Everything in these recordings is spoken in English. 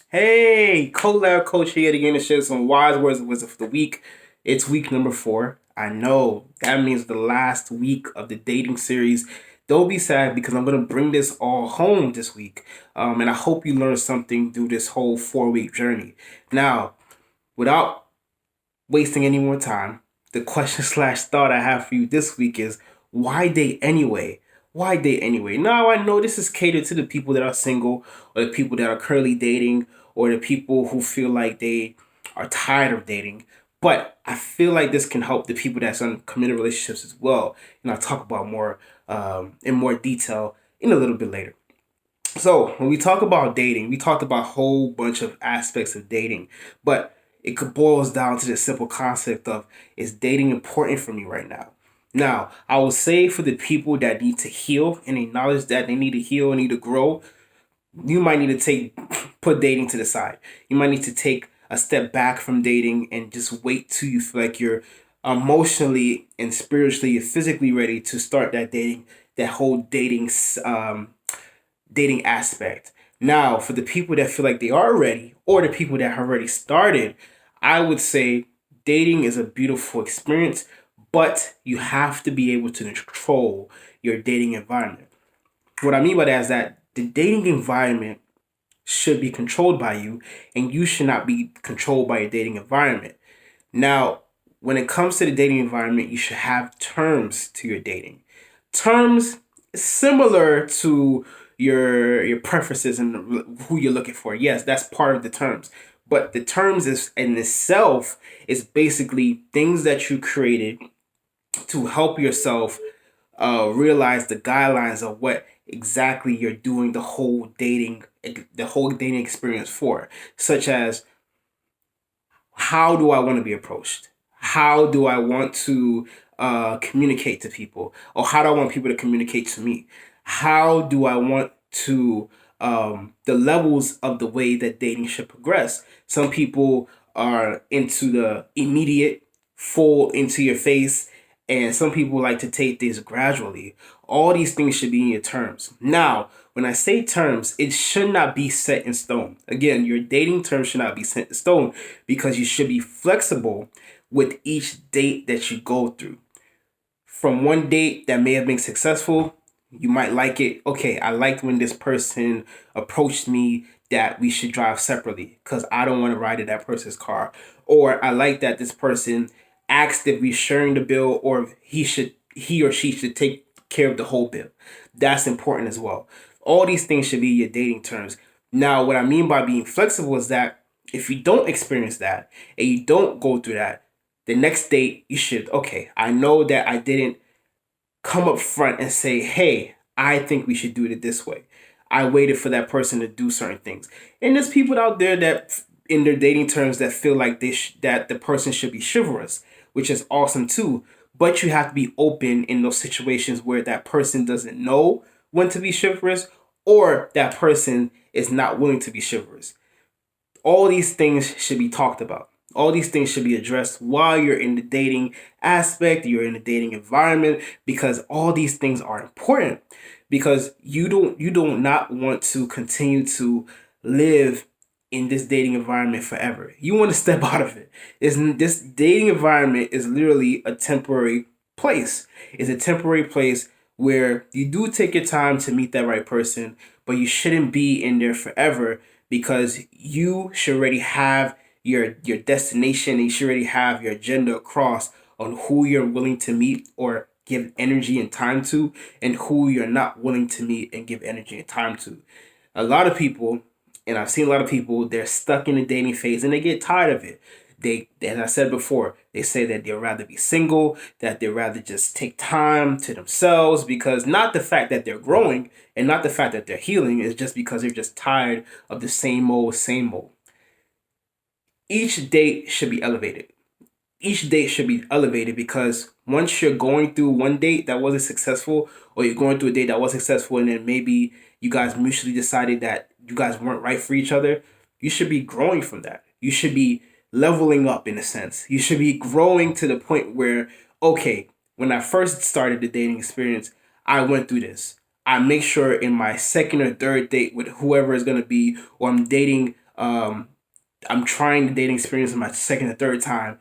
Hey, Colabcoaching yet again to share some wise words of wisdom for the week. It's week number 4. I know that means the last week of the dating series. Don't be sad because I'm gonna bring this all home this week, and I hope you learn something through this whole 4 week journey. Now, without wasting any more time, the question slash thought I have for you this week is why date anyway? Why date anyway? Now I know this is catered to the people that are single or the people that are currently dating or the people who feel like they are tired of dating. But I feel like this can help the people that's in committed relationships as well. And I'll talk about more in more detail in a little bit later. So when we talk about dating, we talked about a whole bunch of aspects of dating, but it could boils down to the simple concept of is dating important for me right now? Now, I will say for the people that need to heal and acknowledge that they need to heal and need to grow, you might need to put dating to the side. You might need to take a step back from dating and just wait till you feel like you're emotionally and spiritually and physically ready to start that whole dating aspect. Now, for the people that feel like they are ready, or the people that have already started, I would say dating is a beautiful experience, but you have to be able to control your dating environment. What I mean by that is that the dating environment should be controlled by you, and you should not be controlled by your dating environment. Now, when it comes to the dating environment, you should have terms to your dating. Terms similar to your preferences and who you're looking for. Yes, that's part of the terms. But the terms is in itself is basically things that you created to help yourself realize the guidelines of what exactly you're doing the whole dating experience for, such as how do I want to be approached? How do I want to communicate to people? Or how do I want people to communicate to me? How do I want to, the levels of the way that dating should progress? Some people are into the immediate, full into your face, and some people like to take things gradually. All these things should be in your terms. Now, when I say terms, it should not be set in stone. Again, your dating terms should not be set in stone because you should be flexible with each date that you go through. From one date that may have been successful, you might like it. Okay, I liked when this person approached me that we should drive separately because I don't want to ride in that person's car. Or I like that this person asked if we're sharing the bill or if he or she should take care of the whole bill. That's important as well. All these things should be your dating terms. Now, what I mean by being flexible is that if you don't experience that and you don't go through that, the next date you should, okay, I know that I didn't come up front and say, hey, I think we should do it this way. I waited for that person to do certain things. And there's people out there that in their dating terms that feel like that the person should be chivalrous, which is awesome too. But you have to be open in those situations where that person doesn't know when to be chivalrous or that person is not willing to be chivalrous. All these things should be talked about. All these things should be addressed while you're in the dating aspect, you're in the dating environment, because all these things are important. Because you don't not want to continue to live in this dating environment forever. You want to step out of it. This dating environment is literally a temporary place. It's a temporary place where you do take your time to meet that right person, but you shouldn't be in there forever because you should already have your destination and you should already have your agenda across on who you're willing to meet or give energy and time to and who you're not willing to meet and give energy and time to. A lot of people, and I've seen a lot of people, they're stuck in the dating phase and they get tired of it. They, as I said before, they say that they'd rather be single, that they'd rather just take time to themselves because not the fact that they're growing and not the fact that they're healing is just because they're just tired of the same old. Each date should be elevated. Each date should be elevated because once you're going through one date that wasn't successful, or you're going through a date that was successful, and then maybe you guys mutually decided that you guys weren't right for each other, you should be growing from that. You should be leveling up in a sense. You should be growing to the point where, okay, when I first started the dating experience, I went through this. I make sure in my second or third date with whoever is going to be, or I'm dating I'm trying the dating experience in my second or third time.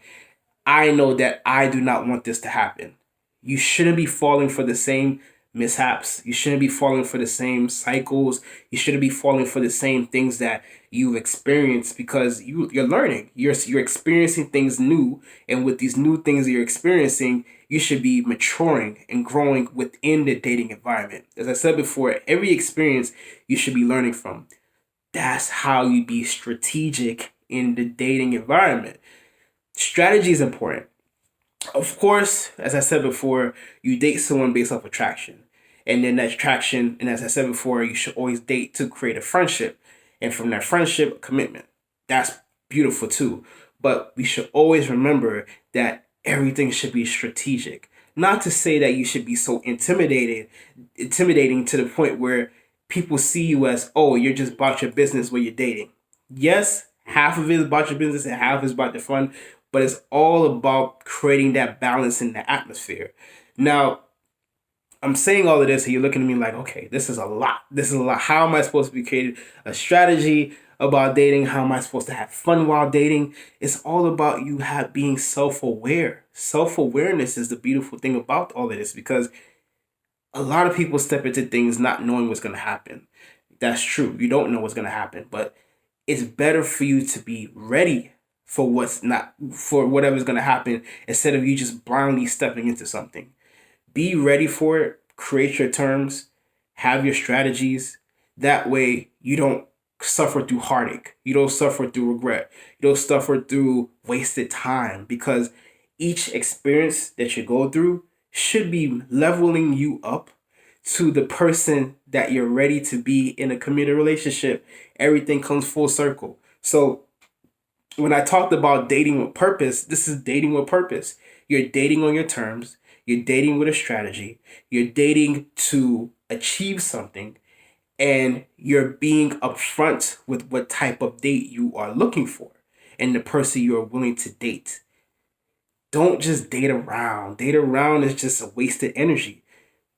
I know that I do not want this to happen. You shouldn't be falling for the same mishaps. You shouldn't be falling for the same cycles. You shouldn't be falling for the same things that you've experienced, because you're learning. You're experiencing things new, and with these new things that you're experiencing, you should be maturing and growing within the dating environment. As I said before, every experience you should be learning from. That's how you be strategic in the dating environment. Strategy is important. Of course, as I said before, you date someone based off attraction. And then that attraction, and as I said before, you should always date to create a friendship. And from that friendship, commitment. That's beautiful too. But we should always remember that everything should be strategic. Not to say that you should be so intimidating to the point where people see you as, oh, you're just about your business when you're dating. Yes, half of it is about your business and half is about the fun, but it's all about creating that balance in the atmosphere. Now, I'm saying all of this, and you're looking at me like, okay, this is a lot. This is a lot. How am I supposed to be creating a strategy about dating? How am I supposed to have fun while dating? It's all about you being self-aware. Self-awareness is the beautiful thing about all of this, because a lot of people step into things not knowing what's going to happen. That's true. You don't know what's going to happen, but it's better for you to be ready for whatever's going to happen, instead of you just blindly stepping into something. Be ready for it, create your terms, have your strategies. That way you don't suffer through heartache. You don't suffer through regret. You don't suffer through wasted time, because each experience that you go through should be leveling you up to the person that you're ready to be in a committed relationship. Everything comes full circle. So when I talked about dating with purpose, this is dating with purpose. You're dating on your terms. You're dating with a strategy. You're dating to achieve something. And you're being upfront with what type of date you are looking for and the person you are willing to date. Don't just date around. Date around is just a wasted energy.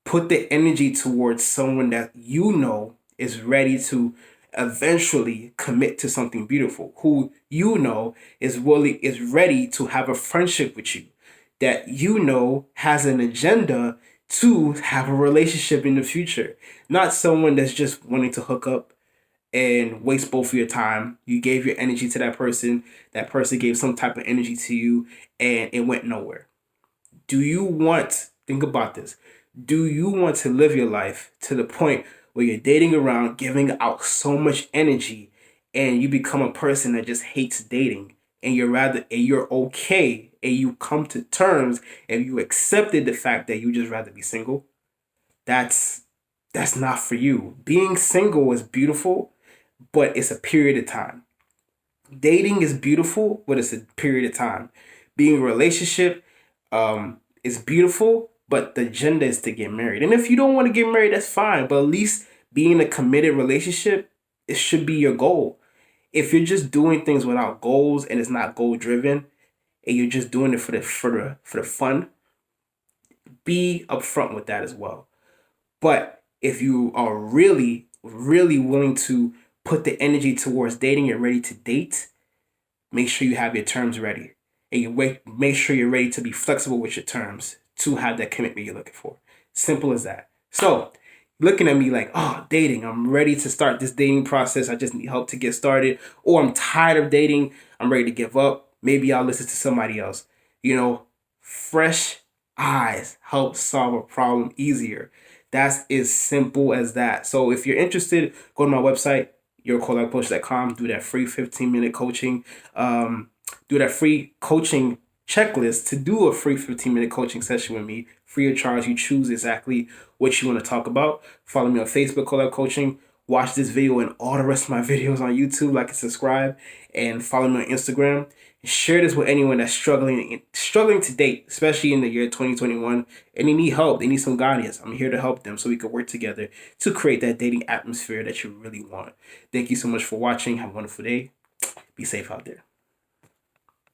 Put the energy towards someone that you know is ready to eventually commit to something beautiful, who you know is ready to have a friendship with you, that you know has an agenda to have a relationship in the future. Not someone that's just wanting to hook up and waste both of your time. You gave your energy to that person gave some type of energy to you, and it went nowhere. Think about this, do you want to live your life to the point where you're dating around, giving out so much energy, and you become a person that just hates dating, and you're okay, and you come to terms and you accepted the fact that you just rather be single? That's not for you. Being single is beautiful, but it's a period of time. Dating is beautiful, but it's a period of time. Being in a relationship is beautiful, but the agenda is to get married. And if you don't want to get married, that's fine. But at least being in a committed relationship, it should be your goal. If you're just doing things without goals and it's not goal driven, and you're just doing it for the fun, be upfront with that as well. But if you are really, really willing to put the energy towards dating and ready to date, make sure you have your terms ready. And make sure you're ready to be flexible with your terms to have that commitment you're looking for. Simple as that. So, looking at me like, oh, dating, I'm ready to start this dating process. I just need help to get started. Or I'm tired of dating. I'm ready to give up. Maybe I'll listen to somebody else. Fresh eyes help solve a problem easier. That's as simple as that. So if you're interested, go to my website, yourcolabcoach.com, do that free 15-minute coaching. Do that free coaching checklist to do a free 15-minute coaching session with me, free of charge. You choose exactly what you want to talk about. Follow me on Facebook, Collab Coaching. Watch this video and all the rest of my videos on YouTube, like and subscribe, and follow me on Instagram. Share this with anyone that's struggling to date, especially in the year 2021, and they need help. They need some guidance. I'm here to help them so we can work together to create that dating atmosphere that you really want. Thank you so much for watching. Have a wonderful day. Be safe out there.